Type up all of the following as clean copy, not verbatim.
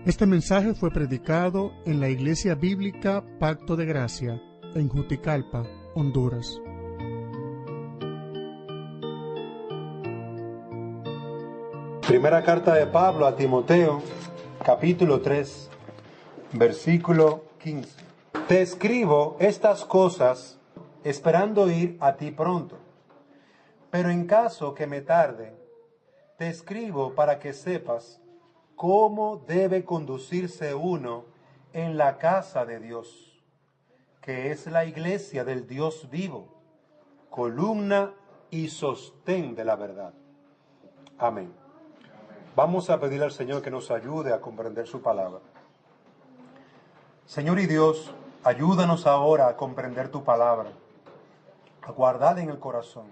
Este mensaje fue predicado en la Iglesia Bíblica Pacto de Gracia, en Juticalpa, Honduras. Primera carta de Pablo a Timoteo, capítulo 3, versículo 15. Te escribo estas cosas esperando ir a ti pronto, pero en caso que me tarde, te escribo para que sepas cómo debe conducirse uno en la casa de Dios, que es la iglesia del Dios vivo, columna y sostén de la verdad. Amén. Vamos a pedirle al Señor que nos ayude a comprender su palabra. Señor y Dios, ayúdanos ahora a comprender tu palabra, a guardarla en el corazón.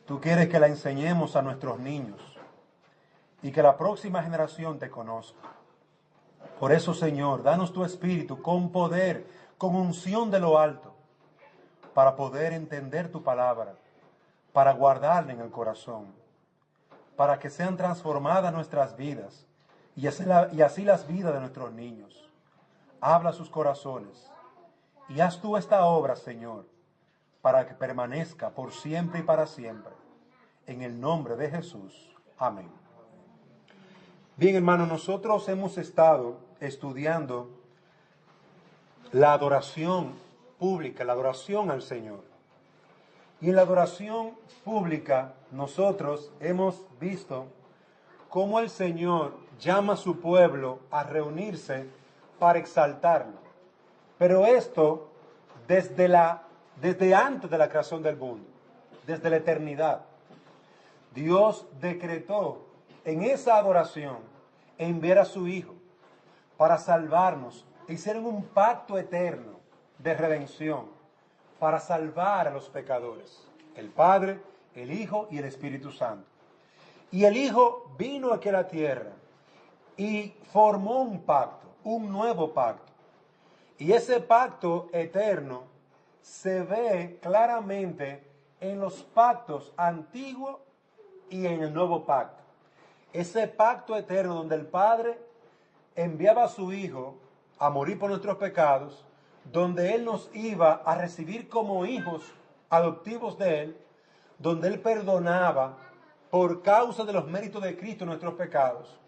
Tú quieres que la enseñemos a nuestros niños y que la próxima generación te conozca. Por eso, Señor, danos tu espíritu con poder, con unción de lo alto, para poder entender tu palabra, para guardarla en el corazón, para que sean transformadas nuestras vidas y así las vidas de nuestros niños. Habla a sus corazones y haz tú esta obra, Señor, para que permanezca por siempre y para siempre. En el nombre de Jesús. Amén. Bien, hermanos, nosotros hemos estado estudiando la adoración pública, la adoración al Señor. Y en la adoración pública nosotros hemos visto cómo el Señor llama a su pueblo a reunirse para exaltarlo. Pero esto desde antes de la creación del mundo, desde la eternidad. Dios decretó en esa adoración enviar a su Hijo para salvarnos. Hicieron un pacto eterno de redención para salvar a los pecadores. El Padre, el Hijo y el Espíritu Santo. Y el Hijo vino aquí a la tierra y formó un pacto, un nuevo pacto. Y ese pacto eterno se ve claramente en los pactos antiguos y en el nuevo pacto. Ese pacto eterno donde el Padre enviaba a su Hijo a morir por nuestros pecados, donde Él nos iba a recibir como hijos adoptivos de Él, donde Él perdonaba por causa de los méritos de Cristo nuestros pecados.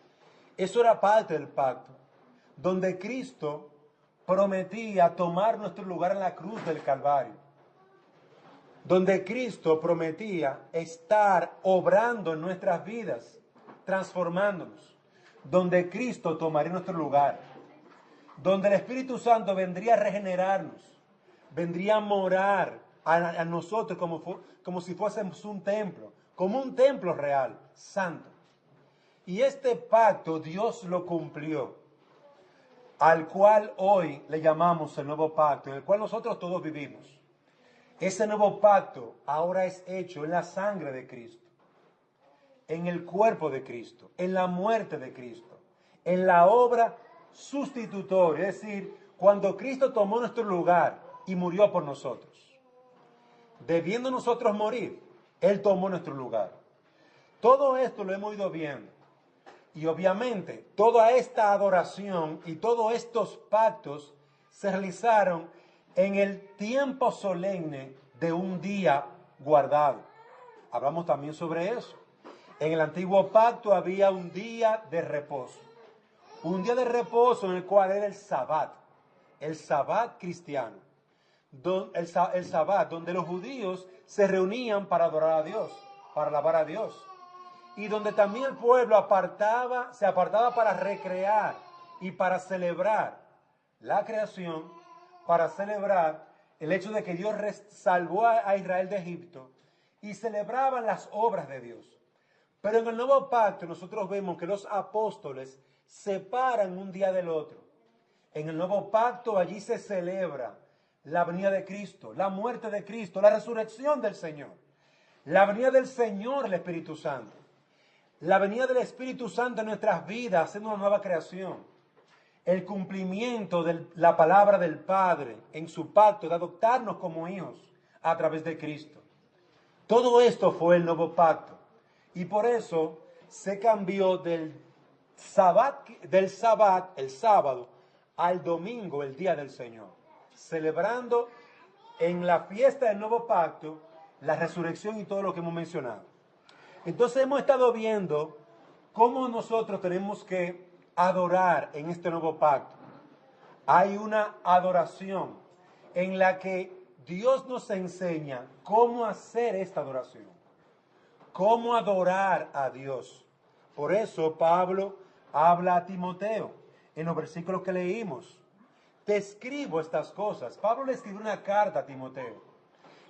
Eso era parte del pacto, donde Cristo prometía tomar nuestro lugar en la cruz del Calvario, donde Cristo prometía estar obrando en nuestras vidas, transformándonos, donde Cristo tomaría nuestro lugar, donde el Espíritu Santo vendría a regenerarnos, vendría a morar a nosotros como si fuésemos un templo, como un templo real, santo. Y este pacto Dios lo cumplió, al cual hoy le llamamos el nuevo pacto, en el cual nosotros todos vivimos. Ese nuevo pacto ahora es hecho en la sangre de Cristo, en el cuerpo de Cristo, en la muerte de Cristo, en la obra sustitutoria, es decir, cuando Cristo tomó nuestro lugar y murió por nosotros. Debiendo nosotros morir, Él tomó nuestro lugar. Todo esto lo hemos ido viendo. Y obviamente, toda esta adoración y todos estos pactos se realizaron en el tiempo solemne de un día guardado. Hablamos también sobre eso. En el antiguo pacto había un día de reposo. Un día de reposo en el cual era el Sabbat cristiano. El Sabbat, donde los judíos se reunían para adorar a Dios, para alabar a Dios. Y donde también el pueblo se apartaba para recrear y para celebrar la creación, para celebrar el hecho de que Dios salvó a Israel de Egipto y celebraban las obras de Dios. Pero en el nuevo pacto nosotros vemos que los apóstoles separan un día del otro. En el nuevo pacto allí se celebra la venida de Cristo, la muerte de Cristo, la resurrección del Señor, la venida del Señor, el Espíritu Santo, la venida del Espíritu Santo en nuestras vidas, haciendo una nueva creación, el cumplimiento de la palabra del Padre en su pacto de adoptarnos como hijos a través de Cristo. Todo esto fue el nuevo pacto y por eso se cambió del del Sabbat, el sábado, al domingo, el día del Señor, celebrando en la fiesta del nuevo pacto la resurrección y todo lo que hemos mencionado. Entonces hemos estado viendo cómo nosotros tenemos que adorar en este nuevo pacto. Hay una adoración en la que Dios nos enseña cómo hacer esta adoración, cómo adorar a Dios. Por eso Pablo habla a Timoteo en los versículos que leímos. Te escribo estas cosas. Pablo le escribió una carta a Timoteo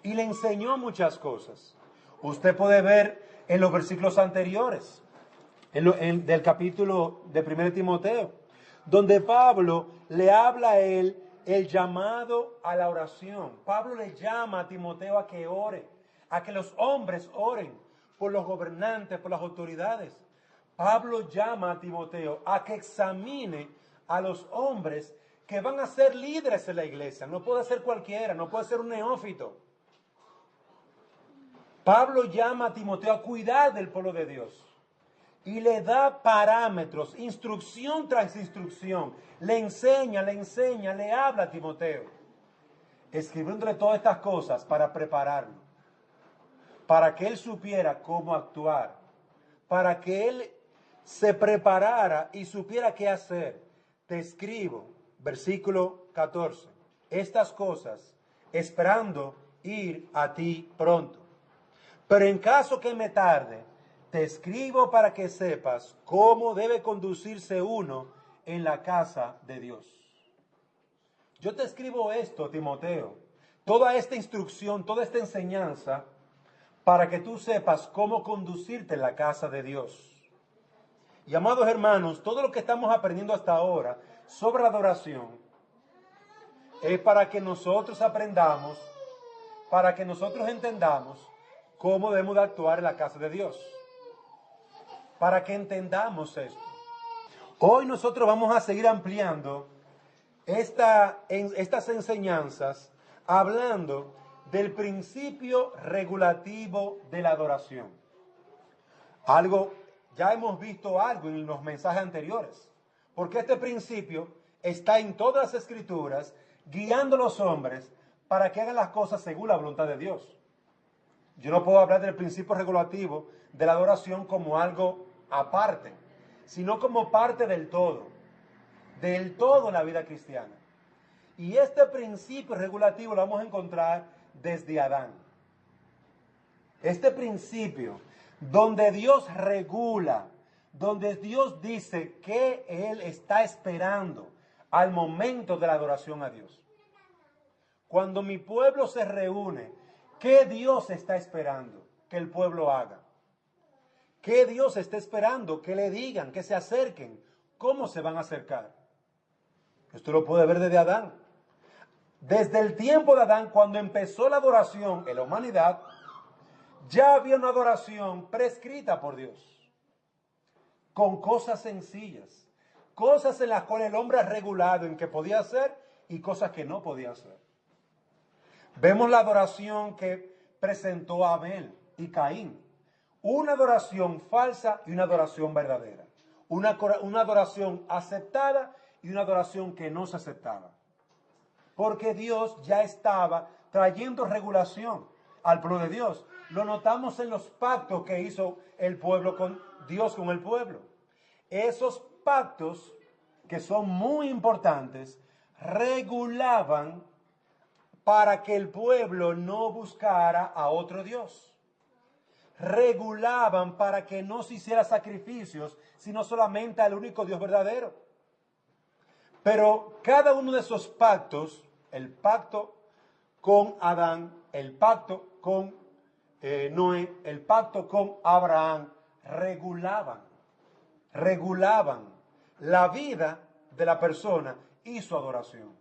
y le enseñó muchas cosas. Usted puede ver en los versículos anteriores, del capítulo de 1 Timoteo, donde Pablo le habla a él el llamado a la oración. Pablo le llama a Timoteo a que ore, a que los hombres oren por los gobernantes, por las autoridades. Pablo llama a Timoteo a que examine a los hombres que van a ser líderes en la iglesia. No puede ser cualquiera, no puede ser un neófito. Pablo llama a Timoteo a cuidar del pueblo de Dios y le da parámetros, instrucción tras instrucción. Le enseña, le habla a Timoteo, escribiéndole todas estas cosas para prepararlo, para que él supiera cómo actuar, para que él se preparara y supiera qué hacer. Te escribo, versículo 14, estas cosas, esperando ir a ti pronto. Pero en caso que me tarde, te escribo para que sepas cómo debe conducirse uno en la casa de Dios. Yo te escribo esto, Timoteo, toda esta instrucción, toda esta enseñanza, para que tú sepas cómo conducirte en la casa de Dios. Y amados hermanos, todo lo que estamos aprendiendo hasta ahora sobre la adoración es para que nosotros aprendamos, para que nosotros entendamos cómo debemos de actuar en la casa de Dios. Para que entendamos esto. Hoy nosotros vamos a seguir ampliando estas enseñanzas hablando del principio regulativo de la adoración. Ya hemos visto algo en los mensajes anteriores, porque este principio está en todas las escrituras, guiando a los hombres para que hagan las cosas según la voluntad de Dios. Yo no puedo hablar del principio regulativo de la adoración como algo aparte, sino como parte del todo en la vida cristiana. Y este principio regulativo lo vamos a encontrar desde Adán. Este principio donde Dios regula, donde Dios dice que Él está esperando al momento de la adoración a Dios. Cuando mi pueblo se reúne, ¿qué Dios está esperando que el pueblo haga? ¿Qué Dios está esperando que le digan, que se acerquen? ¿Cómo se van a acercar? Esto lo puede ver desde Adán. Desde el tiempo de Adán, cuando empezó la adoración en la humanidad, ya había una adoración prescrita por Dios, con cosas sencillas, cosas en las cuales el hombre ha regulado en qué podía hacer y cosas que no podía hacer. Vemos la adoración que presentó Abel y Caín, una adoración falsa y una adoración verdadera, una adoración aceptada y una adoración que no se aceptaba, porque Dios ya estaba trayendo regulación al pueblo de Dios. Lo notamos en los pactos que hizo el pueblo con Dios, con el pueblo. Esos pactos, que son muy importantes, regulaban para que el pueblo no buscara a otro Dios. Regulaban para que no se hiciera sacrificios, sino solamente al único Dios verdadero. Pero cada uno de esos pactos, el pacto con Adán, el pacto con Noé, el pacto con Abraham, regulaban la vida de la persona y su adoración.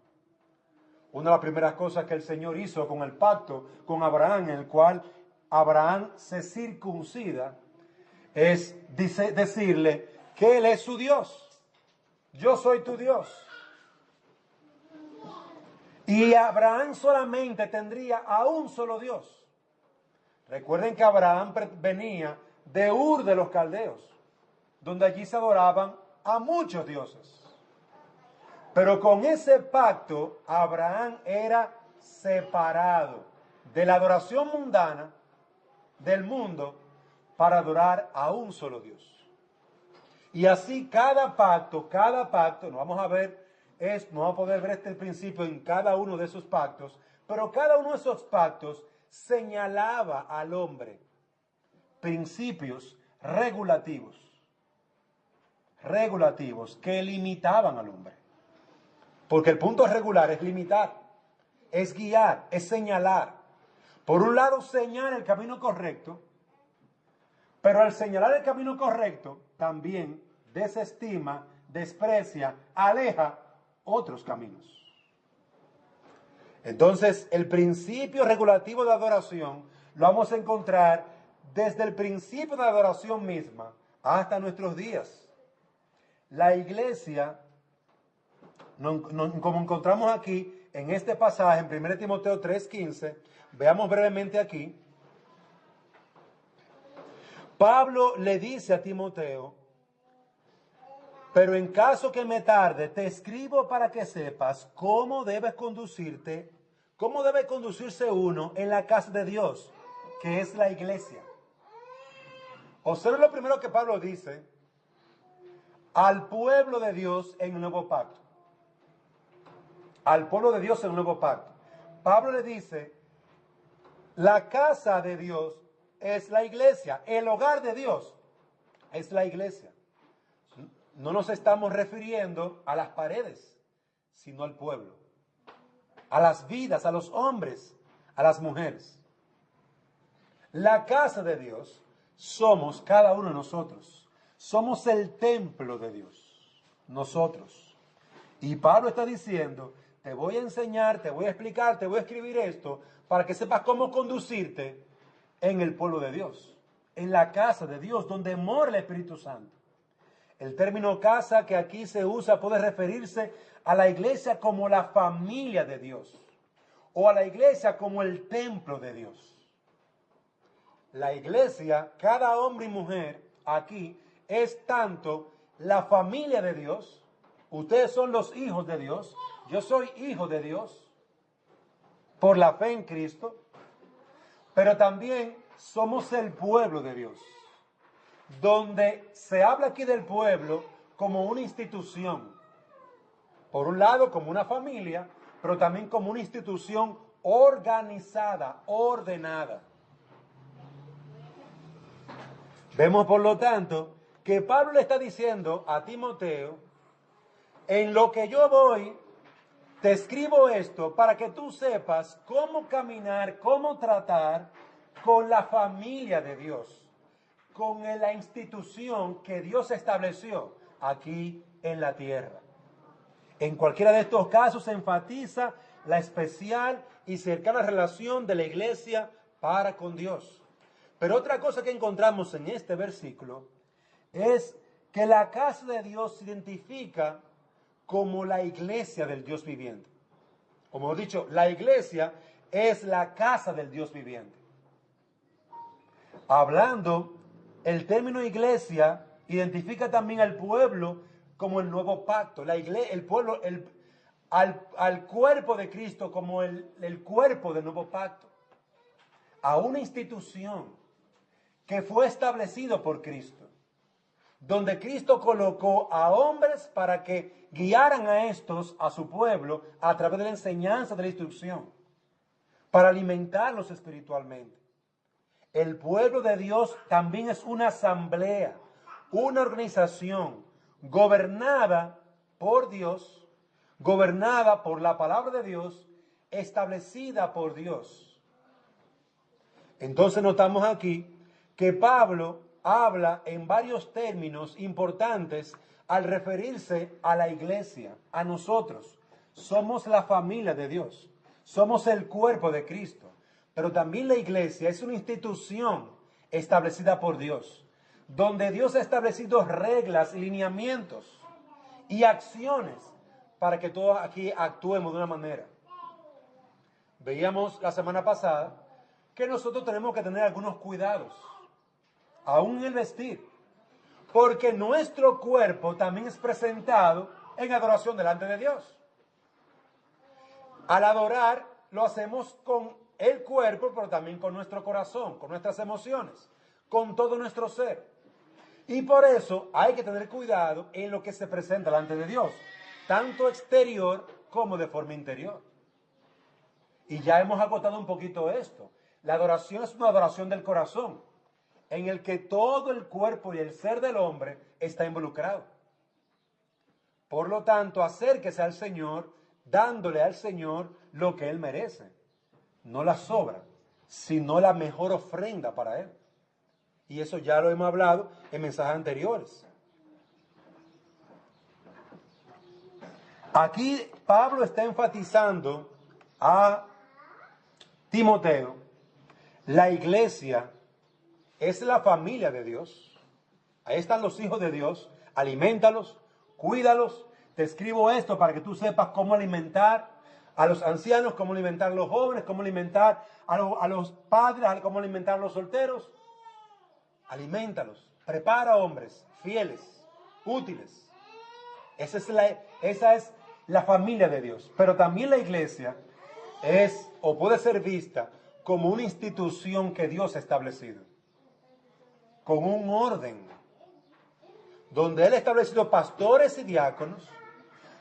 Una de las primeras cosas que el Señor hizo con el pacto con Abraham, en el cual Abraham se circuncida, es decirle que Él es su Dios. Yo soy tu Dios. Y Abraham solamente tendría a un solo Dios. Recuerden que Abraham venía de Ur de los Caldeos, donde allí se adoraban a muchos dioses. Pero con ese pacto, Abraham era separado de la adoración mundana del mundo para adorar a un solo Dios. Y así cada pacto, no vamos a ver, no vamos a poder ver el principio en cada uno de esos pactos, pero cada uno de esos pactos señalaba al hombre principios regulativos que limitaban al hombre. Porque el punto regular es limitar, es guiar, es señalar. Por un lado señala el camino correcto, pero al señalar el camino correcto también desestima, desprecia, aleja otros caminos. Entonces, el principio regulativo de adoración lo vamos a encontrar desde el principio de la adoración misma hasta nuestros días. La iglesia, como encontramos aquí en este pasaje, en 1 Timoteo 3:15, veamos brevemente aquí. Pablo le dice a Timoteo: pero en caso que me tarde, te escribo para que sepas cómo debe conducirse uno en la casa de Dios, que es la iglesia. Observen lo primero que Pablo dice al pueblo de Dios en el nuevo pacto. Al pueblo de Dios en el nuevo pacto. Pablo le dice: la casa de Dios es la iglesia, el hogar de Dios es la iglesia. No nos estamos refiriendo a las paredes, sino al pueblo, a las vidas, a los hombres, a las mujeres. La casa de Dios somos cada uno de nosotros. Somos el templo de Dios, nosotros. Y Pablo está diciendo: te voy a enseñar, te voy a explicar, te voy a escribir esto para que sepas cómo conducirte en el pueblo de Dios, en la casa de Dios, donde mora el Espíritu Santo. El término casa que aquí se usa puede referirse a la iglesia como la familia de Dios, o a la iglesia como el templo de Dios. La iglesia, cada hombre y mujer aquí, es tanto la familia de Dios. Ustedes son los hijos de Dios. Yo soy hijo de Dios por la fe en Cristo. Pero también somos el pueblo de Dios, donde se habla aquí del pueblo como una institución. Por un lado, como una familia, pero también como una institución organizada, ordenada. Vemos, por lo tanto, que Pablo le está diciendo a Timoteo: en lo que yo voy, te escribo esto para que tú sepas cómo caminar, cómo tratar con la familia de Dios, con la institución que Dios estableció aquí en la tierra. En cualquiera de estos casos se enfatiza la especial y cercana relación de la iglesia para con Dios. Pero otra cosa que encontramos en este versículo es que la casa de Dios se identifica como la iglesia del Dios viviente. Como hemos dicho, la iglesia es la casa del Dios viviente. Hablando, el término iglesia identifica también al pueblo como el nuevo pacto. El pueblo, al cuerpo de Cristo como el cuerpo del nuevo pacto. A una institución que fue establecido por Cristo, donde Cristo colocó a hombres para que guiaran a estos, a su pueblo, a través de la enseñanza, de la instrucción, para alimentarlos espiritualmente. El pueblo de Dios también es una asamblea, una organización gobernada por Dios, gobernada por la palabra de Dios, establecida por Dios. Entonces notamos aquí que Pablo habla en varios términos importantes al referirse a la iglesia, a nosotros. Somos la familia de Dios, somos el cuerpo de Cristo, pero también la iglesia es una institución establecida por Dios, donde Dios ha establecido reglas, lineamientos y acciones para que todos aquí actuemos de una manera. Veíamos la semana pasada que nosotros tenemos que tener algunos cuidados, aún en el vestir, Porque nuestro cuerpo también es presentado en adoración delante de Dios. Al adorar, lo hacemos con el cuerpo, pero también con nuestro corazón, con nuestras emociones, con todo nuestro ser. Y por eso hay que tener cuidado en lo que se presenta delante de Dios, tanto exterior como de forma interior. Y ya hemos agotado un poquito esto. La adoración es una adoración del corazón, en el que todo el cuerpo y el ser del hombre está involucrado. Por lo tanto, acérquese al Señor, dándole al Señor lo que Él merece. No la sobra, sino la mejor ofrenda para Él. Y eso ya lo hemos hablado en mensajes anteriores. Aquí Pablo está enfatizando a Timoteo. La iglesia es la familia de Dios. Ahí están los hijos de Dios. Aliméntalos, cuídalos. Te escribo esto para que tú sepas cómo alimentar a los ancianos, cómo alimentar a los jóvenes, cómo alimentar a los padres, cómo alimentar a los solteros. Aliméntalos. Prepara hombres fieles, útiles. Esa es la familia de Dios. Pero también la iglesia es o puede ser vista como una institución que Dios ha establecido, con un orden, donde Él ha establecido pastores y diáconos,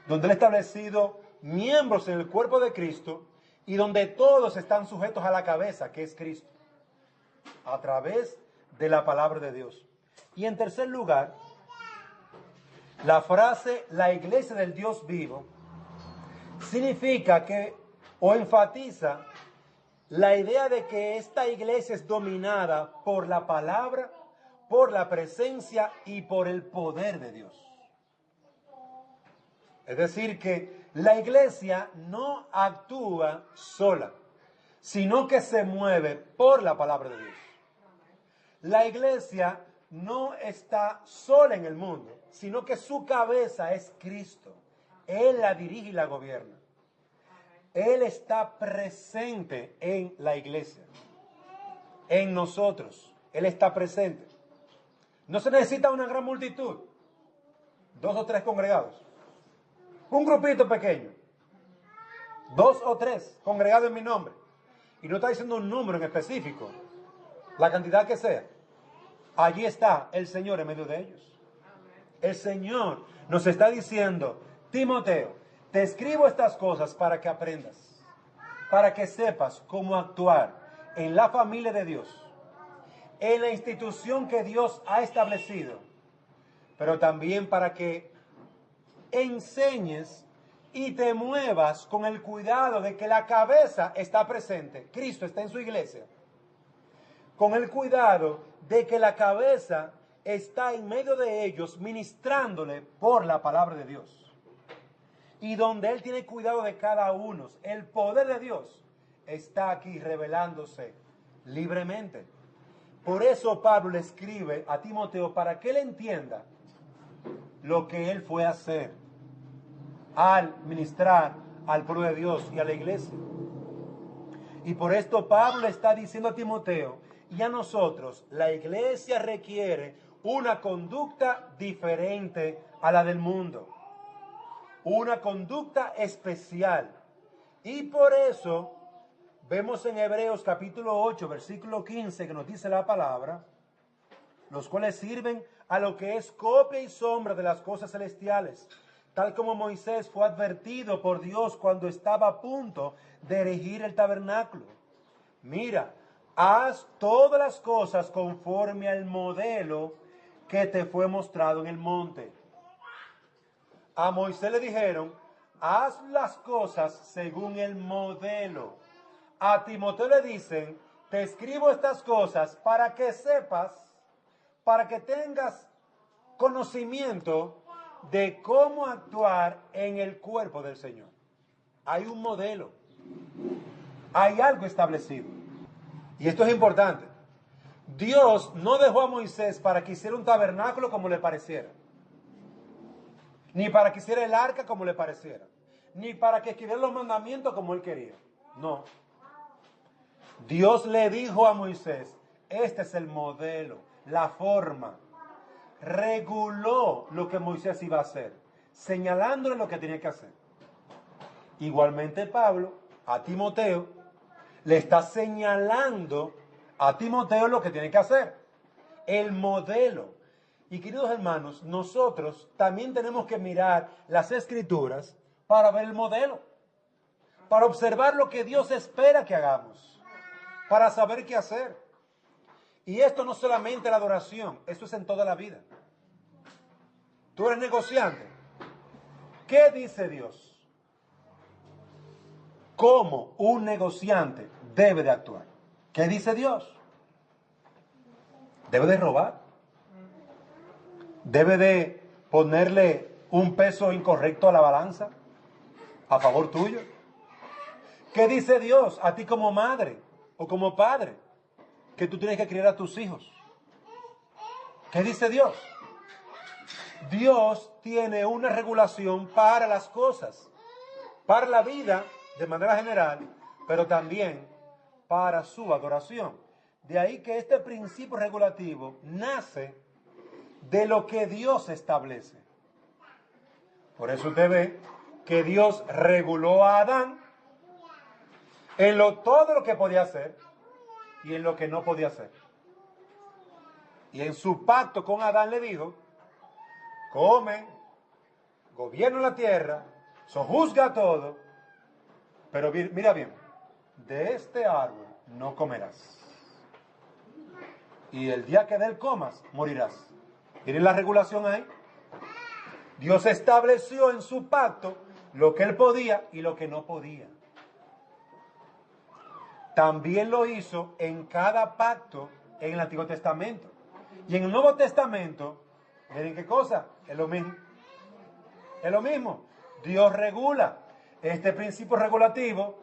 donde Él ha establecido miembros en el cuerpo de Cristo y donde todos están sujetos a la cabeza, que es Cristo, a través de la palabra de Dios. Y en tercer lugar, la frase la iglesia del Dios vivo significa que, o enfatiza la idea de que esta iglesia es dominada por la palabra, por la presencia y por el poder de Dios. Es decir, que la iglesia no actúa sola, sino que se mueve por la palabra de Dios. La iglesia no está sola en el mundo, sino que su cabeza es Cristo. Él la dirige y la gobierna. Él está presente en la iglesia, en nosotros. Él está presente. No se necesita una gran multitud, 2 o 3 congregados. Un grupito pequeño, 2 o 3 congregados en mi nombre. Y no está diciendo un número en específico, la cantidad que sea. Allí está el Señor en medio de ellos. El Señor nos está diciendo: Timoteo, te escribo estas cosas para que aprendas, para que sepas cómo actuar en la familia de Dios, en la institución que Dios ha establecido, pero también para que enseñes y te muevas con el cuidado de que la cabeza está presente. Cristo está en su iglesia. Con el cuidado de que la cabeza está en medio de ellos, ministrándole por la palabra de Dios. Y donde Él tiene cuidado de cada uno, el poder de Dios está aquí revelándose libremente. Por eso Pablo le escribe a Timoteo para que él entienda lo que él fue a hacer al ministrar al pueblo de Dios y a la iglesia. Y por esto Pablo está diciendo a Timoteo y a nosotros: la iglesia requiere una conducta diferente a la del mundo, una conducta especial. Y por eso vemos en Hebreos capítulo 8, versículo 15, que nos dice la palabra: los cuales sirven a lo que es copia y sombra de las cosas celestiales, tal como Moisés fue advertido por Dios cuando estaba a punto de erigir el tabernáculo. Mira, haz todas las cosas conforme al modelo que te fue mostrado en el monte. A Moisés le dijeron: haz las cosas según el modelo. A Timoteo le dicen: te escribo estas cosas para que sepas, para que tengas conocimiento de cómo actuar en el cuerpo del Señor. Hay un modelo, hay algo establecido. Y esto es importante. Dios no dejó a Moisés para que hiciera un tabernáculo como le pareciera, ni para que hiciera el arca como le pareciera, ni para que escribiera los mandamientos como él quería. No. Dios le dijo a Moisés: este es el modelo, la forma. reguló lo que Moisés iba a hacer, señalándole lo que tenía que hacer. Igualmente Pablo, a Timoteo, le está señalando a Timoteo lo que tiene que hacer, el modelo. Y queridos hermanos, nosotros también tenemos que mirar las Escrituras para ver el modelo, para observar lo que Dios espera que hagamos, para saber qué hacer. Y esto no solamente la adoración, esto es en toda la vida. Tú eres negociante. ¿Qué dice Dios? ¿Cómo un negociante debe de actuar? ¿Qué dice Dios? ¿Debe de robar? ¿Debe de ponerle un peso incorrecto a la balanza a favor tuyo? ¿Qué dice Dios a ti como madre o como padre que tú tienes que criar a tus hijos? ¿Qué dice Dios? Dios tiene una regulación para las cosas, para la vida de manera general, pero también para su adoración. De ahí que este principio regulativo nace de lo que Dios establece. Por eso usted ve que Dios reguló a Adán en todo lo que podía hacer y en lo que no podía hacer. Y en su pacto con Adán le dijo: come, gobierna la tierra, sojuzga todo, pero mira bien, de este árbol no comerás. Y el día que de él comas, morirás. ¿Tienen la regulación ahí? Dios estableció en su pacto lo que él podía y lo que no podía. También lo hizo en cada pacto en el Antiguo Testamento. Y en el Nuevo Testamento, miren qué cosa, es lo mismo. Es lo mismo. Dios regula. Este principio regulativo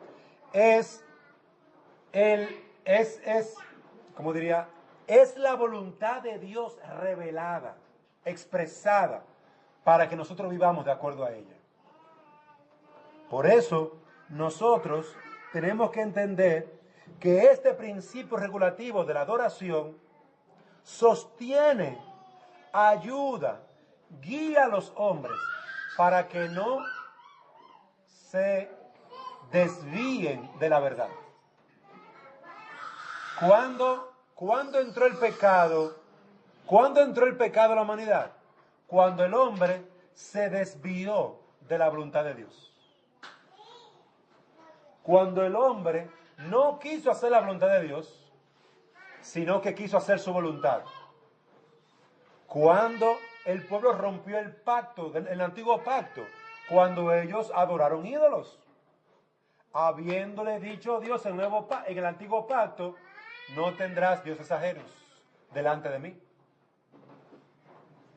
como diría, es la voluntad de Dios revelada, expresada, para que nosotros vivamos de acuerdo a ella. Por eso, nosotros tenemos que entender que este principio regulativo de la adoración sostiene, ayuda, guía a los hombres para que no se desvíen de la verdad. ¿Cuándo entró el pecado? ¿Cuándo entró el pecado a la humanidad? Cuando el hombre se desvió de la voluntad de Dios. Cuando el hombre no quiso hacer la voluntad de Dios, sino que quiso hacer su voluntad. Cuando el pueblo rompió el pacto, el antiguo pacto, cuando ellos adoraron ídolos. Habiéndole dicho Dios en el antiguo pacto: no tendrás dioses ajenos delante de mí.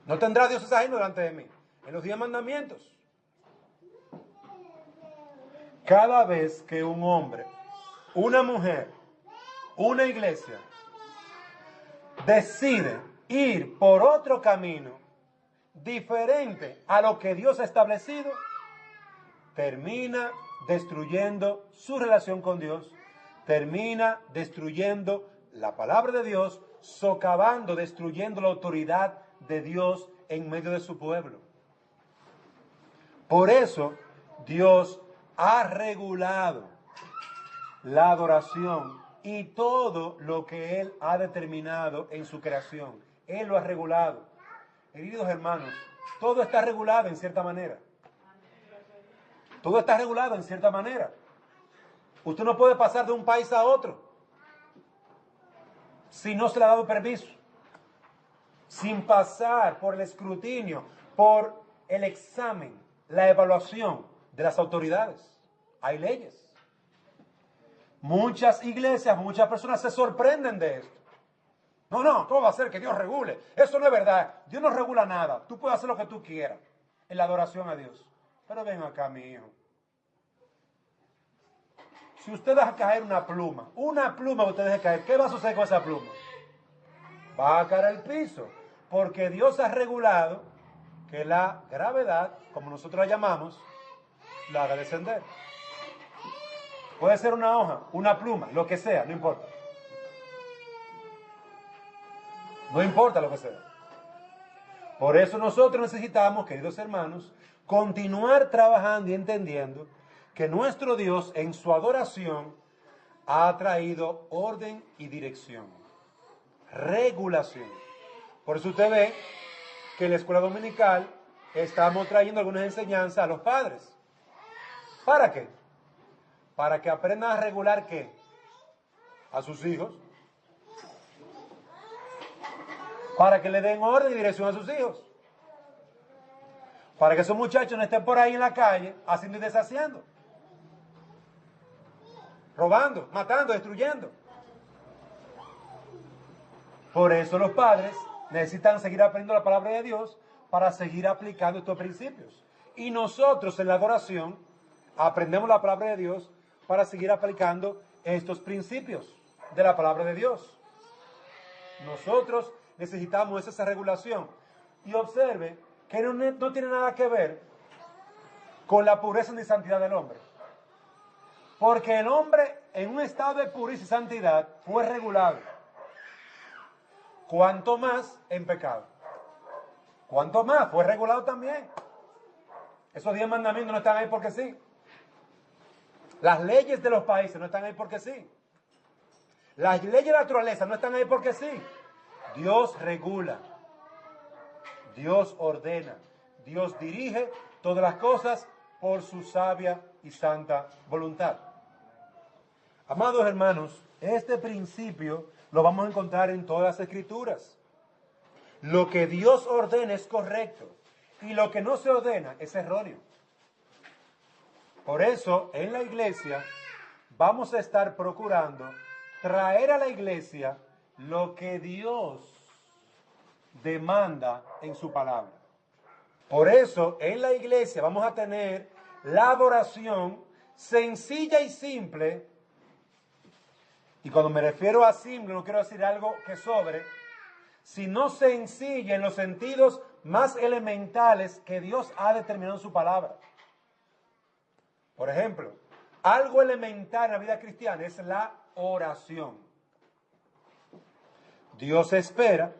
No tendrás dioses ajenos delante de mí. En los 10 mandamientos. Cada vez que un hombre, una mujer, una iglesia decide ir por otro camino diferente a lo que Dios ha establecido, termina destruyendo su relación con Dios, termina destruyendo la palabra de Dios, socavando, destruyendo la autoridad de Dios en medio de su pueblo. Por eso Dios ha regulado la adoración y todo lo que Él ha determinado en su creación. Él lo ha regulado. Queridos hermanos, todo está regulado en cierta manera. Todo está regulado en cierta manera. Usted no puede pasar de un país a otro si no se le ha dado permiso, sin pasar por el escrutinio, por el examen, la evaluación de las autoridades. Hay leyes. Muchas iglesias, muchas personas se sorprenden de esto. No, ¿cómo va a ser que Dios regule? Eso no es verdad. Dios no regula nada. Tú puedes hacer lo que tú quieras en la adoración a Dios. Pero ven acá, mi hijo. Si usted deja caer una pluma que usted deje caer, ¿qué va a suceder con esa pluma? Va a caer al piso. Porque Dios ha regulado que la gravedad, como nosotros la llamamos, la haga descender. Puede ser una hoja, una pluma, lo que sea, no importa. No importa lo que sea. Por eso nosotros necesitamos, queridos hermanos, continuar trabajando y entendiendo que nuestro Dios en su adoración ha traído orden y dirección, regulación. Por eso usted ve que en la escuela dominical estamos trayendo algunas enseñanzas a los padres. ¿Para qué? Para que aprendan a regular ¿qué? A sus hijos. Para que le den orden y dirección a sus hijos. Para que esos muchachos no estén por ahí en la calle haciendo y deshaciendo. Robando, matando, destruyendo. Por eso los padres necesitan seguir aprendiendo la palabra de Dios para seguir aplicando estos principios. Y nosotros en la adoración aprendemos la palabra de Dios para seguir aplicando estos principios de la palabra de Dios. Nosotros necesitamos esa regulación. Y observe que no tiene nada que ver con la pureza ni santidad del hombre. Porque el hombre en un estado de pureza y santidad fue regulado. Cuanto más en pecado. Cuanto más fue regulado también. Esos 10 mandamientos no están ahí porque sí. Las leyes de los países no están ahí porque sí. Las leyes de la naturaleza no están ahí porque sí. Dios regula. Dios ordena. Dios dirige todas las cosas por su sabia y santa voluntad. Amados hermanos, este principio lo vamos a encontrar en todas las escrituras. Lo que Dios ordena es correcto y lo que no se ordena es erróneo. Por eso, en la iglesia vamos a estar procurando traer a la iglesia lo que Dios demanda en su palabra. Por eso, en la iglesia vamos a tener la adoración sencilla y simple. Y cuando me refiero a simple, no quiero decir algo que sobre, sino sencilla en los sentidos más elementales que Dios ha determinado en su palabra. Por ejemplo, algo elemental en la vida cristiana es la oración. Dios espera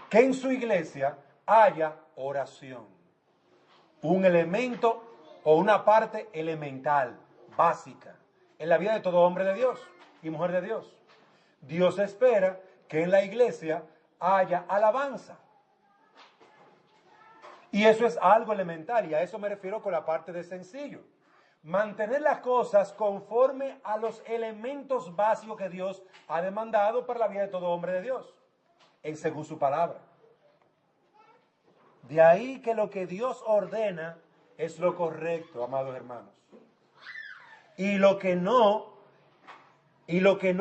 que en su iglesia haya oración. Un elemento o una parte elemental, básica, en la vida de todo hombre de Dios y mujer de Dios. Dios espera que en la iglesia haya alabanza. Y eso es algo elemental, y a eso me refiero con la parte de sencillo. Mantener las cosas conforme a los elementos básicos que Dios ha demandado para la vida de todo hombre de Dios, según su palabra. De ahí que lo que Dios ordena es lo correcto, amados hermanos. Y lo que no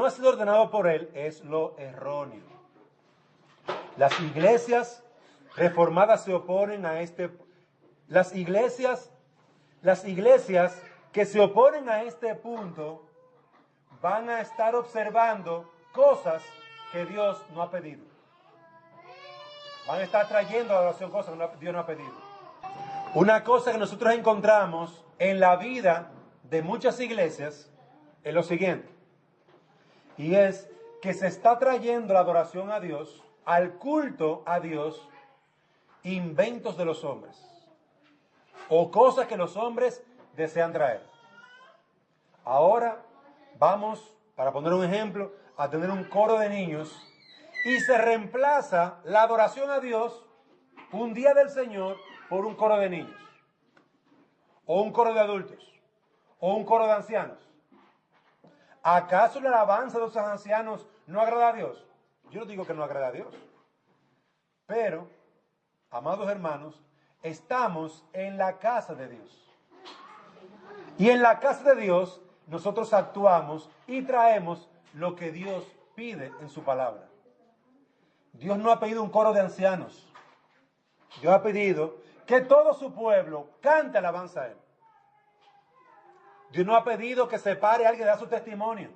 ha sido ordenado por Él es lo erróneo. Las iglesias reformadas se oponen a las iglesias que se oponen a este punto van a estar observando cosas que Dios no ha pedido. Van a estar trayendo a la oración cosas que Dios no ha pedido. Una cosa que nosotros encontramos en la vida de muchas iglesias es lo siguiente. Y es que se está trayendo la adoración a Dios, al culto a Dios, inventos de los hombres. O cosas que los hombres desean traer. Ahora vamos, para poner un ejemplo, a tener un coro de niños y se reemplaza la adoración a Dios, un día del Señor, por un coro de niños. O un coro de adultos. O un coro de ancianos. ¿Acaso la alabanza de esos ancianos no agrada a Dios? Yo no digo que no agrada a Dios. Pero, amados hermanos, estamos en la casa de Dios. Y en la casa de Dios nosotros actuamos y traemos lo que Dios pide en su palabra. Dios no ha pedido un coro de ancianos. Dios ha pedido que todo su pueblo cante alabanza a Él. Dios no ha pedido que se pare alguien a dar su testimonio.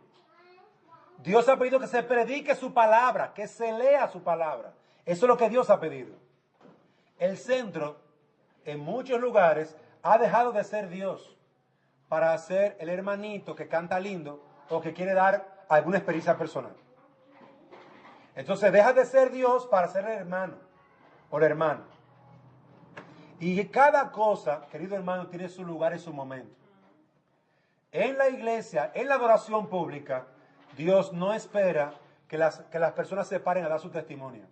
Dios ha pedido que se predique su palabra, que se lea su palabra. Eso es lo que Dios ha pedido. El centro, en muchos lugares, ha dejado de ser Dios para ser el hermanito que canta lindo o que quiere dar alguna experiencia personal. Entonces deja de ser Dios para ser el hermano o la hermana. Y cada cosa, querido hermano, tiene su lugar y su momento. En la iglesia, en la adoración pública, Dios no espera que las personas se paren a dar su testimonio.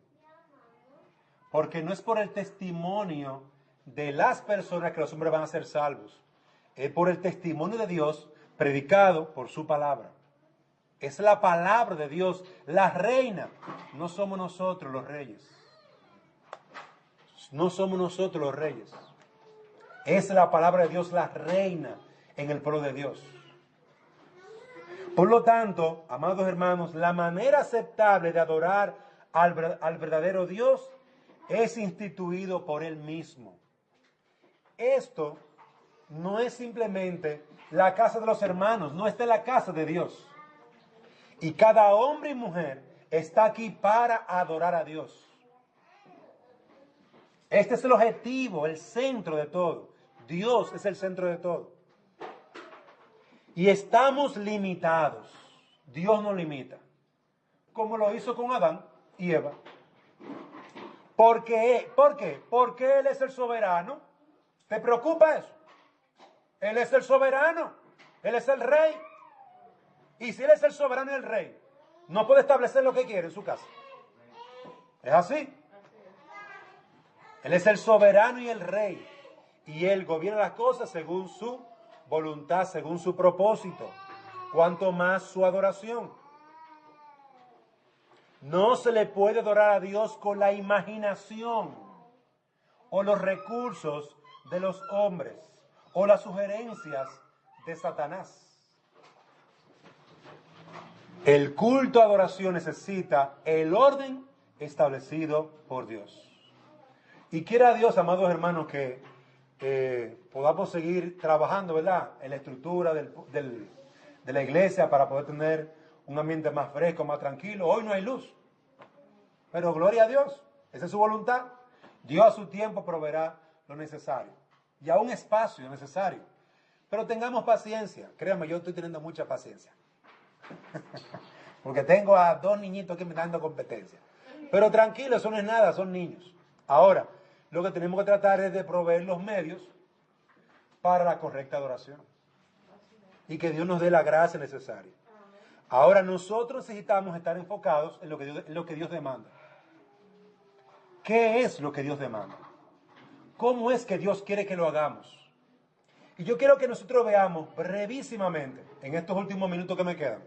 Porque no es por el testimonio de las personas que los hombres van a ser salvos. Es por el testimonio de Dios predicado por su palabra. Es la palabra de Dios, la reina. No somos nosotros los reyes. No somos nosotros los reyes. Es la palabra de Dios la reina en el pueblo de Dios. Por lo tanto, amados hermanos, la manera aceptable de adorar al verdadero Dios es instituido por Él mismo. Esto no es simplemente la casa de los hermanos, no está en la casa de Dios. Y cada hombre y mujer está aquí para adorar a Dios. Este es el objetivo, el centro de todo. Dios es el centro de todo. Y estamos limitados. Dios nos limita. Como lo hizo con Adán y Eva. ¿Por qué? Porque Él es el soberano. ¿Te preocupa eso? Él es el soberano. Él es el rey. Y si Él es el soberano y el rey, no puede establecer lo que quiere en su casa. ¿Es así? Él es el soberano y el rey. Y Él gobierna las cosas según su voluntad, según su propósito. Cuanto más su adoración. No se le puede adorar a Dios con la imaginación o los recursos de los hombres o las sugerencias de Satanás. El culto a adoración necesita el orden establecido por Dios. Y quiera Dios, amados hermanos, que podamos seguir trabajando, ¿verdad?, en la estructura de la iglesia para poder tener un ambiente más fresco, más tranquilo. Hoy no hay luz, pero gloria a Dios, esa es su voluntad. Dios a su tiempo proveerá lo necesario y a un espacio necesario. Pero tengamos paciencia, créanme, yo estoy teniendo mucha paciencia. Porque tengo a 2 niñitos que me están dando competencia. Pero tranquilo, eso no es nada, son niños. Ahora, lo que tenemos que tratar es de proveer los medios para la correcta adoración. Y que Dios nos dé la gracia necesaria. Ahora, nosotros necesitamos estar enfocados en lo que Dios demanda. ¿Qué es lo que Dios demanda? ¿Cómo es que Dios quiere que lo hagamos? Y yo quiero que nosotros veamos brevísimamente, en estos últimos minutos que me quedan,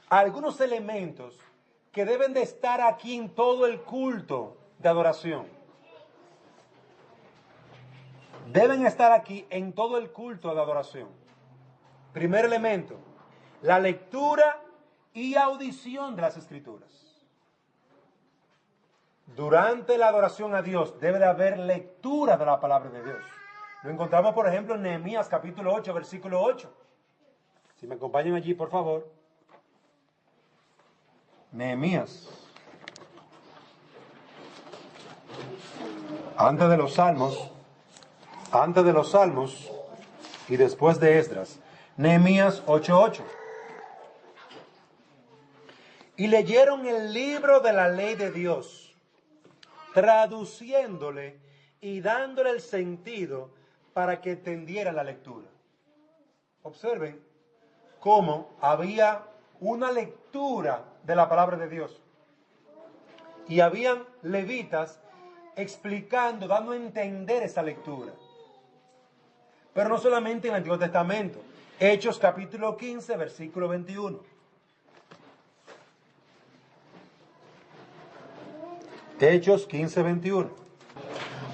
algunos elementos que deben de estar aquí en todo el culto de adoración. Deben estar aquí en todo el culto de adoración. Primer elemento, la lectura y audición de las Escrituras. Durante la adoración a Dios debe de haber lectura de la palabra de Dios. Lo encontramos, por ejemplo, en Nehemías capítulo 8, versículo 8. Si me acompañan allí, por favor. Nehemías. Antes de los Salmos y después de Esdras. Nehemías 8:8. Y leyeron el libro de la ley de Dios, traduciéndole y dándole el sentido para que entendiera la lectura. Observen cómo había una lectura de la palabra de Dios. Y habían levitas explicando, dando a entender esa lectura. Pero no solamente en el Antiguo Testamento. Hechos capítulo 15, versículo 21. Hechos 15, 21.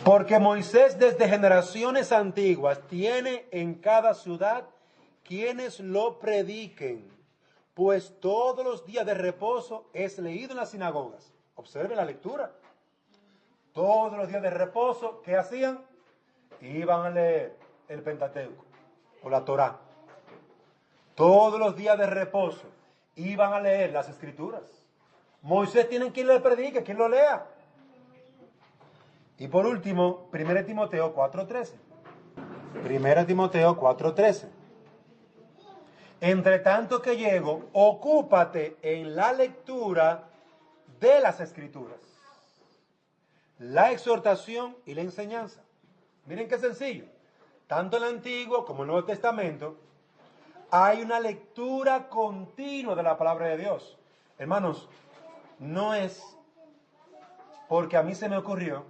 Porque Moisés desde generaciones antiguas tiene en cada ciudad quienes lo prediquen, pues todos los días de reposo es leído en las sinagogas. Observen la lectura. Todos los días de reposo, ¿qué hacían? Iban a leer el Pentateuco o la Torá. Todos los días de reposo iban a leer las Escrituras. Moisés tiene quien le predique, quien lo lea. Y por último, 1 Timoteo 4:13. 1 Timoteo 4:13. Entre tanto que llego, ocúpate en la lectura de las Escrituras. la exhortación y la enseñanza. Miren qué sencillo. Tanto en el Antiguo como en el Nuevo Testamento hay una lectura continua de la palabra de Dios. Hermanos, no es porque a mí se me ocurrió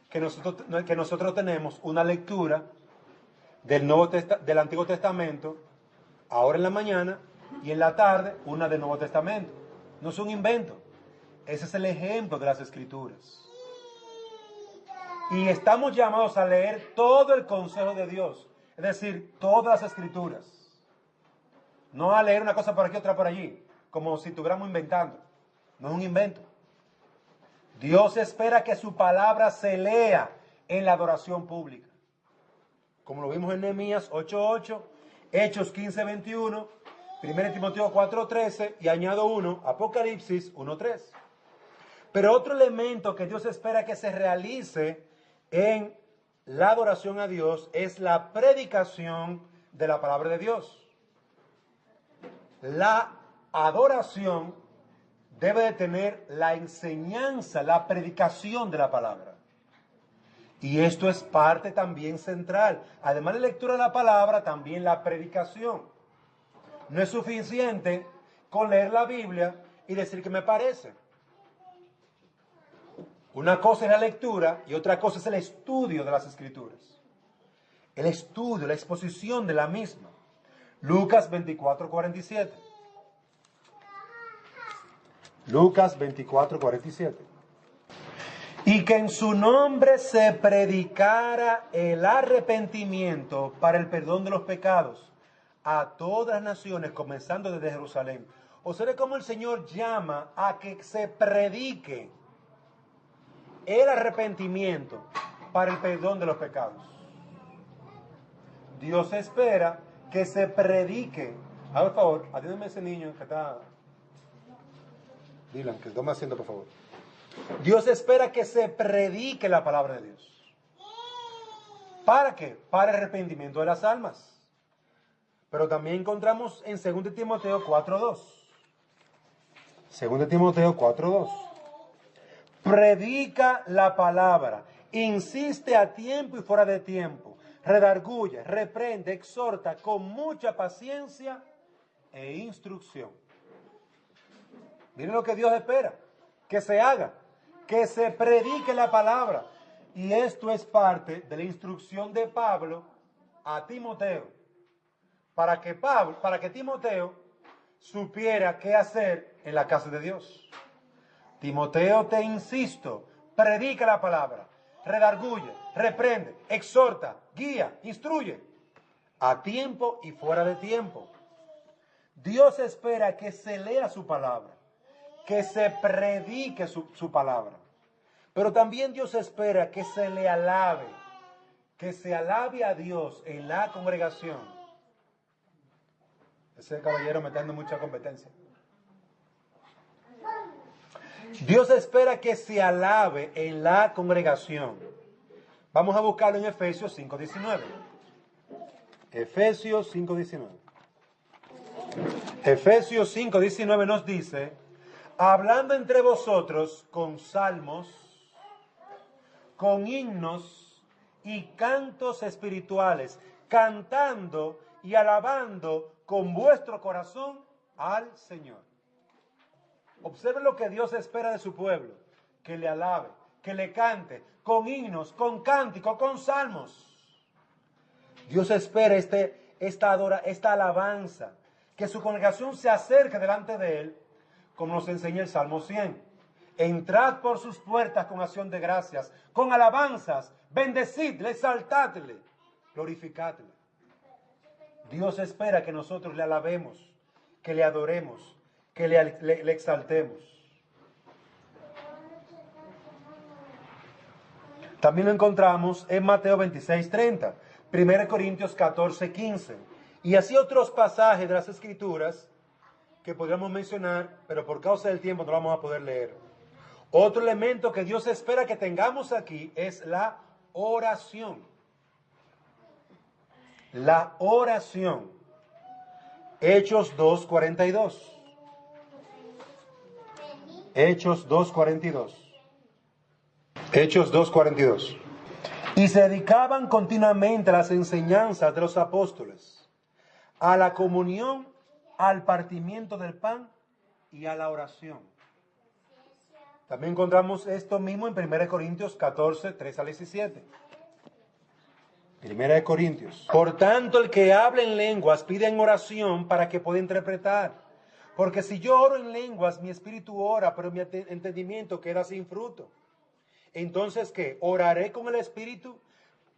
que nosotros tenemos una lectura del Antiguo Testamento ahora en la mañana y en la tarde una del Nuevo Testamento. No es un invento. Ese es el ejemplo de las Escrituras. Y estamos llamados a leer todo el consejo de Dios, es decir, todas las Escrituras. No a leer una cosa por aquí, otra por allí, como si estuviéramos inventando. No es un invento. Dios espera que su palabra se lea en la adoración pública. Como lo vimos en Nehemías 8:8, Hechos 15:21, 1 Timoteo 4:13 y añado uno, Apocalipsis 1:3. Pero otro elemento que Dios espera que se realice en la adoración a Dios es la predicación de la palabra de Dios. La adoración debe de tener la enseñanza, la predicación de la palabra. Y esto es parte también central. Además de la lectura de la palabra, también la predicación. No es suficiente con leer la Biblia y decir que me parece. Una cosa es la lectura y otra cosa es el estudio de las Escrituras. El estudio, la exposición de la misma. Lucas 24:47. Lucas 24:47. Y que en su nombre se predicara el arrepentimiento para el perdón de los pecados a todas las naciones, comenzando desde Jerusalén. Observe cómo el Señor llama a que se predique el arrepentimiento para el perdón de los pecados. Dios espera que se predique. Por favor, atiéndeme a ese niño que está... Dylan, que toma asiento, por favor. Dios espera que se predique la palabra de Dios. ¿Para qué? Para el arrepentimiento de las almas. Pero también encontramos en 2 Timoteo 4:2. 2 Timoteo 4:2. Predica la palabra, insiste a tiempo y fuera de tiempo, redarguye, reprende, exhorta con mucha paciencia e instrucción. Miren lo que Dios espera, que se haga, que se predique la palabra. Y esto es parte de la instrucción de Pablo a Timoteo, para que Timoteo supiera qué hacer en la casa de Dios. Timoteo, te insisto, predica la palabra, redarguye, reprende, exhorta, guía, instruye, a tiempo y fuera de tiempo. Dios espera que se lea su palabra, que se predique su palabra. Pero también Dios espera que se le alabe, que se alabe a Dios en la congregación. Ese caballero me está dando mucha competencia. Dios espera que se alabe en la congregación. Vamos a buscarlo en Efesios 5:19. Efesios 5:19. Efesios 5:19 nos dice: hablando entre vosotros con salmos, con himnos y cantos espirituales, cantando y alabando con vuestro corazón al Señor. Observen lo que Dios espera de su pueblo: que le alabe, que le cante, con himnos, con cánticos, con salmos. Dios espera esta alabanza, que su congregación se acerque delante de Él, como nos enseña el Salmo 100. Entrad por sus puertas con acción de gracias, con alabanzas, bendecidle, exaltadle, glorificadle. Dios espera que nosotros le alabemos, que le adoremos, que le exaltemos. También lo encontramos en Mateo 26:30, 1 Corintios 14:15, y así otros pasajes de las Escrituras que podríamos mencionar, pero por causa del tiempo no lo vamos a poder leer. Otro elemento que Dios espera que tengamos aquí es la oración. La oración. Hechos 2:42. Hechos 2:42. Hechos 2:42. Y se dedicaban continuamente a las enseñanzas de los apóstoles, a la comunión, al partimiento del pan y a la oración. También encontramos esto mismo en 1 Corintios 14, 3 al 17. 1 Corintios. Por tanto, el que habla en lenguas pide en oración para que pueda interpretar. Porque si yo oro en lenguas, mi espíritu ora, pero mi entendimiento queda sin fruto. Entonces, ¿qué? Oraré con el espíritu,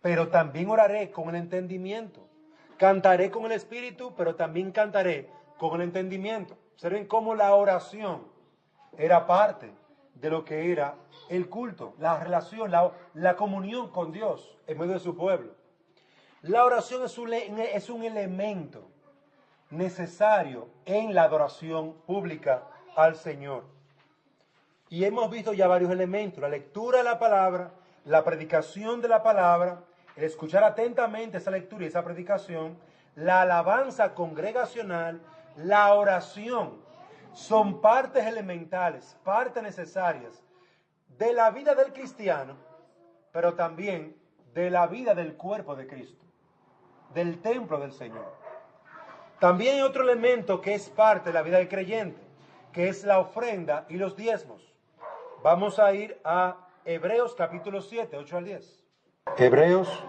pero también oraré con el entendimiento. Cantaré con el espíritu, pero también cantaré con el entendimiento. Observen cómo la oración era parte de lo que era el culto, la relación, la comunión con Dios en medio de su pueblo. La oración es un elemento necesario en la adoración pública al Señor. Y hemos visto ya varios elementos: la lectura de la palabra, la predicación de la palabra, el escuchar atentamente esa lectura y esa predicación, la alabanza congregacional, la oración. Son partes elementales, partes necesarias de la vida del cristiano, pero también de la vida del cuerpo de Cristo, del templo del Señor. También hay otro elemento que es parte de la vida del creyente, que es la ofrenda y los diezmos. Vamos a ir a Hebreos capítulo 7, 8 al 10. Hebreos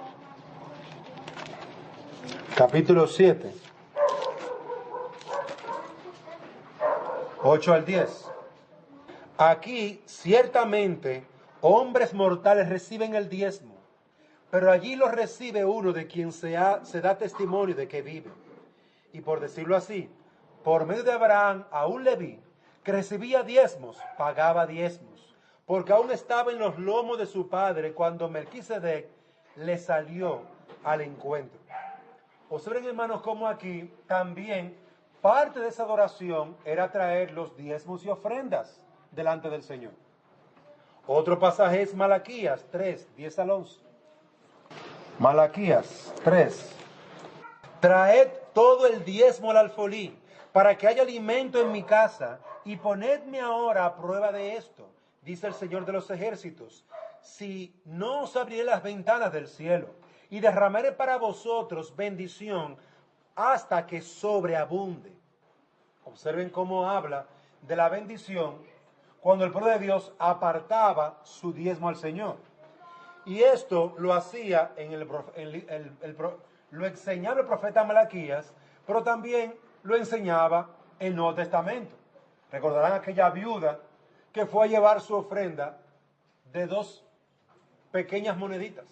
capítulo 7, 8 al 10. Aquí ciertamente hombres mortales reciben el diezmo, pero allí lo recibe uno de quien se da testimonio de que vive. Y por decirlo así, por medio de Abraham, aún Leví, que recibía diezmos, pagaba diezmos, porque aún estaba en los lomos de su padre cuando Melquisedec le salió al encuentro. Observen, hermanos, cómo aquí también parte de esa adoración era traer los diezmos y ofrendas delante del Señor. Otro pasaje es Malaquías 3, 10 al 11. Malaquías 3. Traed todo el diezmo al alfolí, para que haya alimento en mi casa, y ponedme ahora a prueba de esto, dice el Señor de los ejércitos, si no os abriré las ventanas del cielo, y derramaré para vosotros bendición hasta que sobreabunde. Observen cómo habla de la bendición cuando el pueblo de Dios apartaba su diezmo al Señor. Y esto lo hacía lo enseñaba el profeta Malaquías, pero también lo enseñaba el Nuevo Testamento. Recordarán aquella viuda que fue a llevar su ofrenda de 2 pequeñas moneditas.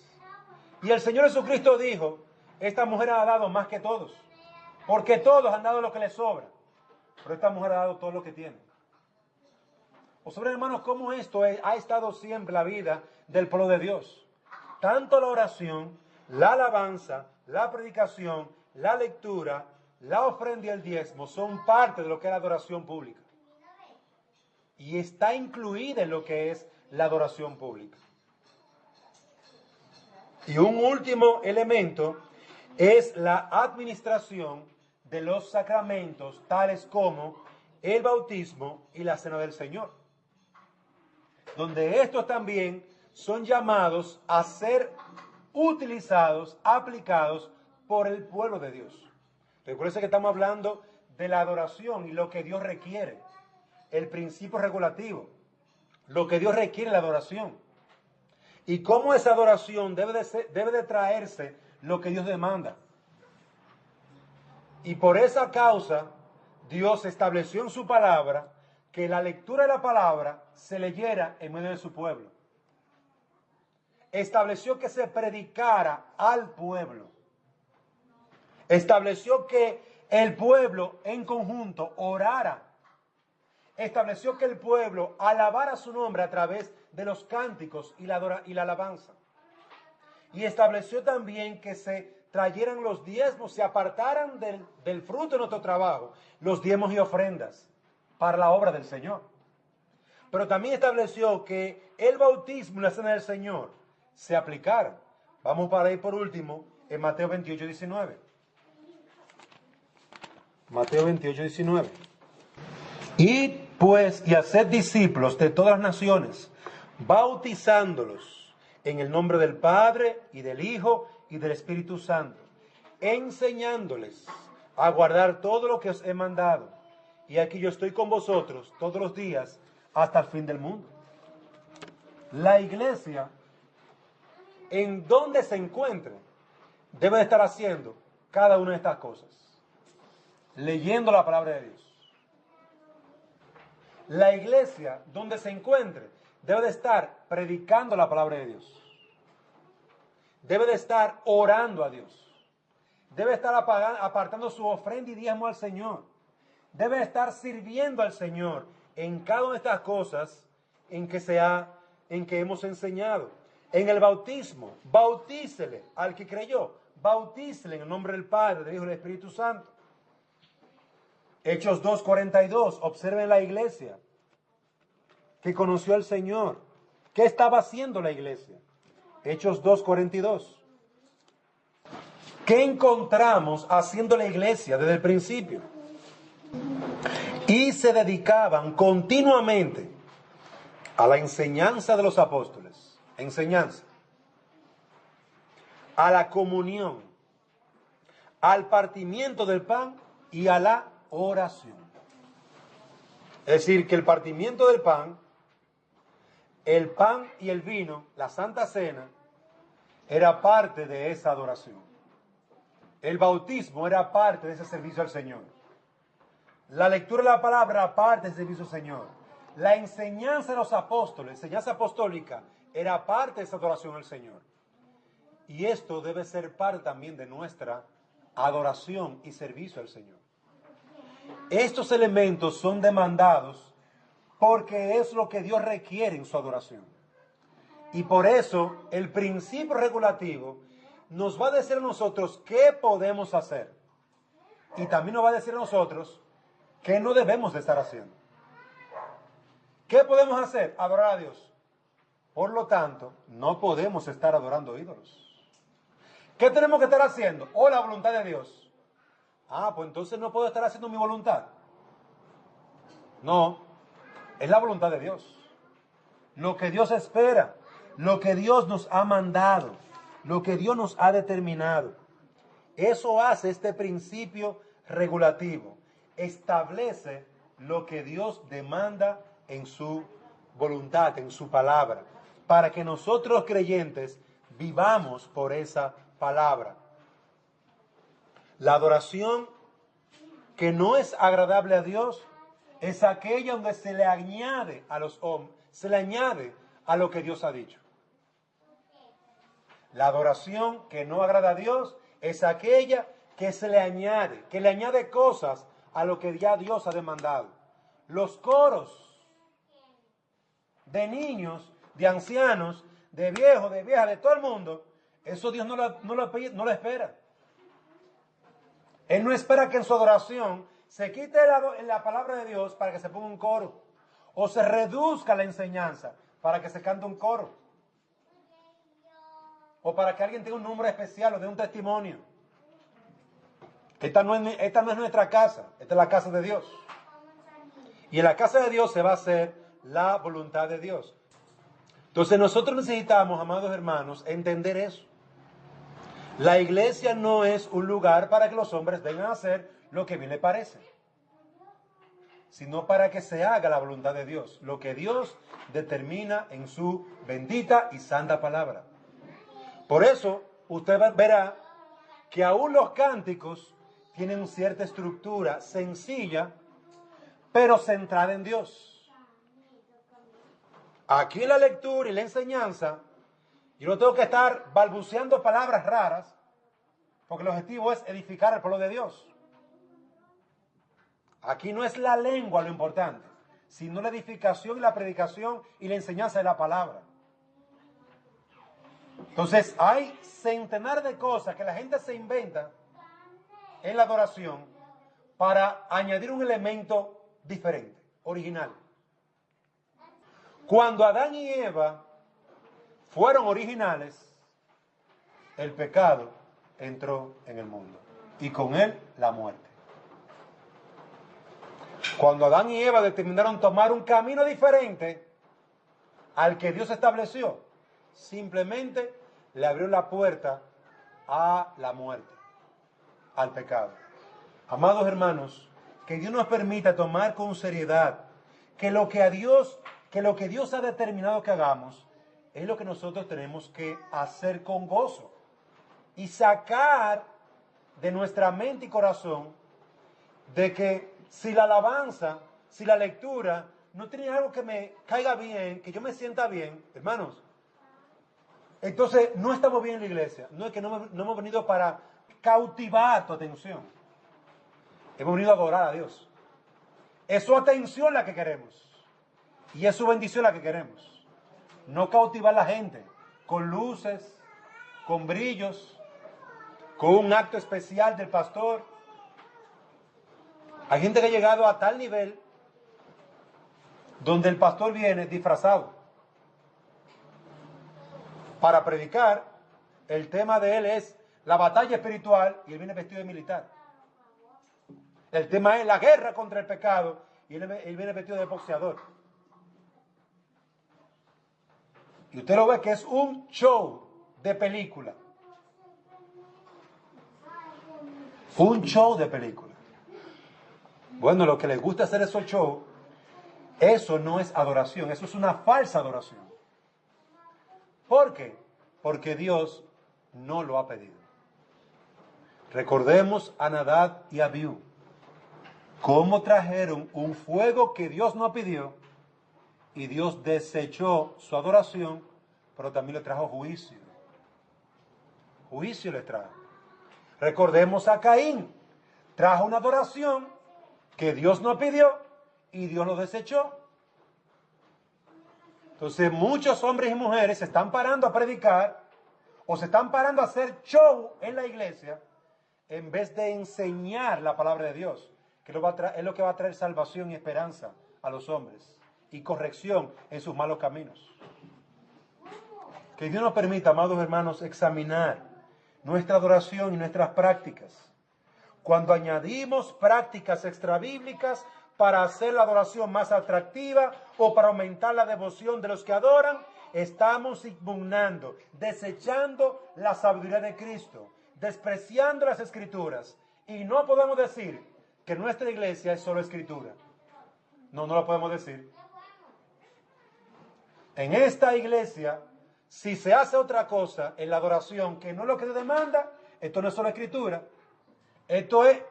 Y el Señor Jesucristo dijo: esta mujer ha dado más que todos, porque todos han dado lo que les sobra, pero esta mujer ha dado todo lo que tiene. Observen, hermanos, cómo esto ha estado siempre la vida del pueblo de Dios. Tanto la oración, la alabanza, la predicación, la lectura, la ofrenda y el diezmo son parte de lo que es la adoración pública. Y está incluida en lo que es la adoración pública. Y un último elemento es la administración de los sacramentos, tales como el bautismo y la cena del Señor, donde estos también son llamados a ser utilizados, aplicados por el pueblo de Dios. Recuerden que estamos hablando de la adoración y lo que Dios requiere, el principio regulativo, lo que Dios requiere en la adoración. Y cómo esa adoración debe de traerse lo que Dios demanda. Y por esa causa, Dios estableció en su palabra que la lectura de la palabra se leyera en medio de su pueblo. Estableció que se predicara al pueblo. Estableció que el pueblo en conjunto orara. Estableció que el pueblo alabara su nombre a través de los cánticos y la alabanza. Y estableció también que se trayeran los diezmos, se apartaran del fruto de nuestro trabajo, los diezmos y ofrendas para la obra del Señor. Pero también estableció que el bautismo y la cena del Señor se aplicaran. Vamos para ahí por último en Mateo 28, 19. Mateo 28, 19. Id pues y haced discípulos de todas las naciones, bautizándolos en el nombre del Padre y del Hijo y del Espíritu Santo, enseñándoles a guardar todo lo que os he mandado. Y aquí yo estoy con vosotros todos los días hasta el fin del mundo. La iglesia, en donde se encuentre, debe de estar haciendo cada una de estas cosas. Leyendo la palabra de Dios. La iglesia, donde se encuentre, debe de estar predicando la palabra de Dios. Debe de estar orando a Dios. Debe estar apartando su ofrenda y diezmo al Señor. Debe estar sirviendo al Señor en cada una de estas cosas en que hemos enseñado. En el bautismo, bautícele al que creyó. Bautícele en el nombre del Padre, del Hijo y del Espíritu Santo. Hechos 2:42, observen la iglesia que conoció al Señor. ¿Qué estaba haciendo la iglesia? Hechos 2:42. ¿Qué encontramos haciendo la iglesia desde el principio? Y se dedicaban continuamente a la enseñanza de los apóstoles. Enseñanza. A la comunión. Al partimiento del pan y a la oración. Es decir, que el partimiento del pan, el pan y el vino, la Santa Cena, era parte de esa adoración. El bautismo era parte de ese servicio al Señor. La lectura de la palabra era parte del servicio al Señor. La enseñanza de los apóstoles, la enseñanza apostólica, era parte de esa adoración al Señor. Y esto debe ser parte también de nuestra adoración y servicio al Señor. Estos elementos son demandados porque es lo que Dios requiere en su adoración. Y por eso el principio regulativo nos va a decir a nosotros qué podemos hacer. Y también nos va a decir a nosotros qué no debemos de estar haciendo. ¿Qué podemos hacer? Adorar a Dios. Por lo tanto, no podemos estar adorando ídolos. ¿Qué tenemos que estar haciendo? O la voluntad de Dios. Pues entonces no puedo estar haciendo mi voluntad. No, es la voluntad de Dios. Lo que Dios espera, lo que Dios nos ha mandado, lo que Dios nos ha determinado. Eso hace este principio regulativo. Establece lo que Dios demanda en su voluntad, en su palabra, para que nosotros creyentes vivamos por esa palabra. La adoración que no es agradable a Dios es aquella donde se le añade a los hombres, se le añade a lo que Dios ha dicho. La adoración que no agrada a Dios es aquella que se le añade, que le añade cosas a lo que ya Dios ha demandado. Los coros de niños, de ancianos, de viejos, de viejas, de todo el mundo, eso Dios no lo espera. Él no espera que en su adoración se quite la palabra de Dios para que se ponga un coro, o se reduzca la enseñanza para que se cante un coro, o para que alguien tenga un número especial o dé un testimonio. Esta no es nuestra casa, esta es la casa de Dios. Y en la casa de Dios se va a hacer la voluntad de Dios. Entonces nosotros necesitamos, amados hermanos, entender eso. La iglesia no es un lugar para que los hombres vengan a hacer lo que bien les parece, sino para que se haga la voluntad de Dios, lo que Dios determina en su bendita y santa palabra. Por eso, usted verá que aún los cánticos tienen cierta estructura sencilla, pero centrada en Dios. Aquí en la lectura y la enseñanza, yo no tengo que estar balbuceando palabras raras, porque el objetivo es edificar al pueblo de Dios. Aquí no es la lengua lo importante, sino la edificación y la predicación y la enseñanza de la palabra. Entonces hay centenares de cosas que la gente se inventa en la adoración para añadir un elemento diferente, original. Cuando Adán y Eva fueron originales, el pecado entró en el mundo y con él la muerte. Cuando Adán y Eva determinaron tomar un camino diferente al que Dios estableció, simplemente le abrió la puerta a la muerte, al pecado. Amados hermanos, que Dios nos permita tomar con seriedad que lo que Dios ha determinado que hagamos es lo que nosotros tenemos que hacer con gozo y sacar de nuestra mente y corazón de que si la alabanza, si la lectura no tiene algo que me caiga bien, que yo me sienta bien, hermanos, entonces no estamos bien en la iglesia. No es que no hemos venido para cautivar tu atención. Hemos venido a adorar a Dios. Es su atención la que queremos. Y es su bendición la que queremos. No cautivar a la gente con luces, con brillos, con un acto especial del pastor. Hay gente que ha llegado a tal nivel donde el pastor viene disfrazado para predicar. El tema de él es la batalla espiritual y él viene vestido de militar. El tema es la guerra contra el pecado y él viene vestido de boxeador. Y usted lo ve que es un show de película. Un show de película. Bueno, lo que les gusta hacer esos shows, eso no es adoración, eso es una falsa adoración. ¿Por qué? Porque Dios no lo ha pedido. Recordemos a Nadab y Abiú, cómo trajeron un fuego que Dios no pidió y Dios desechó su adoración, pero también le trajo juicio. Juicio le trajo. Recordemos a Caín, trajo una adoración que Dios no pidió y Dios lo desechó. Entonces muchos hombres y mujeres se están parando a predicar o se están parando a hacer show en la iglesia en vez de enseñar la palabra de Dios, que es lo que va a traer salvación y esperanza a los hombres y corrección en sus malos caminos. Que Dios nos permita, amados hermanos, examinar nuestra adoración y nuestras prácticas. Cuando añadimos prácticas extrabíblicas para hacer la adoración más atractiva o para aumentar la devoción de los que adoran, estamos impugnando, desechando la sabiduría de Cristo, despreciando las Escrituras. Y no podemos decir que nuestra iglesia es solo Escritura. No lo podemos decir. En esta iglesia, si se hace otra cosa en la adoración que no es lo que se demanda, esto no es solo Escritura. Esto es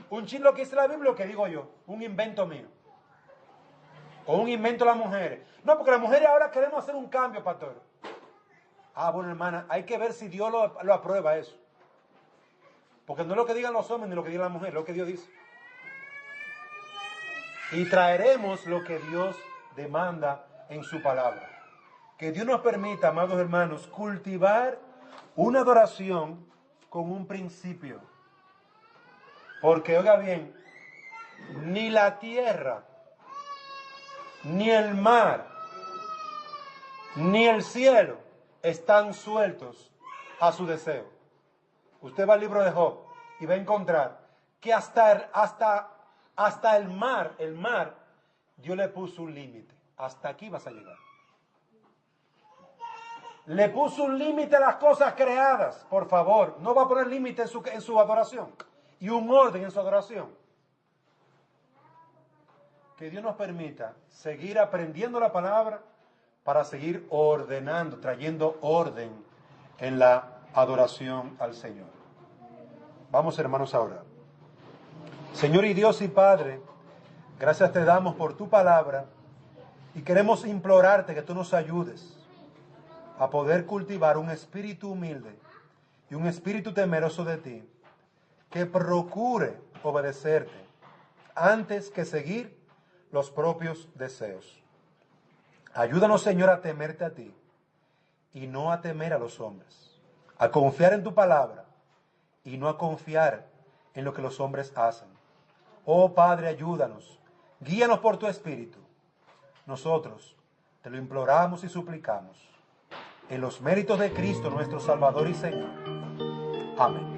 un chin lo que dice la Biblia, lo que digo yo, un invento mío. O un invento de las mujeres. No, porque las mujeres ahora queremos hacer un cambio, pastor. Bueno, hermana, hay que ver si Dios lo aprueba eso. Porque no es lo que digan los hombres ni lo que diga la mujer, es lo que Dios dice. Y traeremos lo que Dios demanda en su palabra. Que Dios nos permita, amados hermanos, cultivar una adoración con un principio. Porque, oiga bien, ni la tierra, ni el mar, ni el cielo están sueltos a su deseo. Usted va al libro de Job y va a encontrar que hasta el mar, Dios le puso un límite. Hasta aquí vas a llegar. Le puso un límite a las cosas creadas. Por favor, no va a poner límite en su adoración. Y un orden en su adoración. Que Dios nos permita seguir aprendiendo la palabra para seguir ordenando, trayendo orden en la adoración al Señor. Vamos, hermanos, ahora. Señor y Dios y Padre, gracias te damos por tu palabra y queremos implorarte que tú nos ayudes a poder cultivar un espíritu humilde y un espíritu temeroso de ti, que procure obedecerte antes que seguir los propios deseos. Ayúdanos, Señor, a temerte a ti y no a temer a los hombres, a confiar en tu palabra y no a confiar en lo que los hombres hacen. Oh Padre, ayúdanos, guíanos por tu Espíritu. Nosotros te lo imploramos y suplicamos en los méritos de Cristo, nuestro Salvador y Señor. Amén.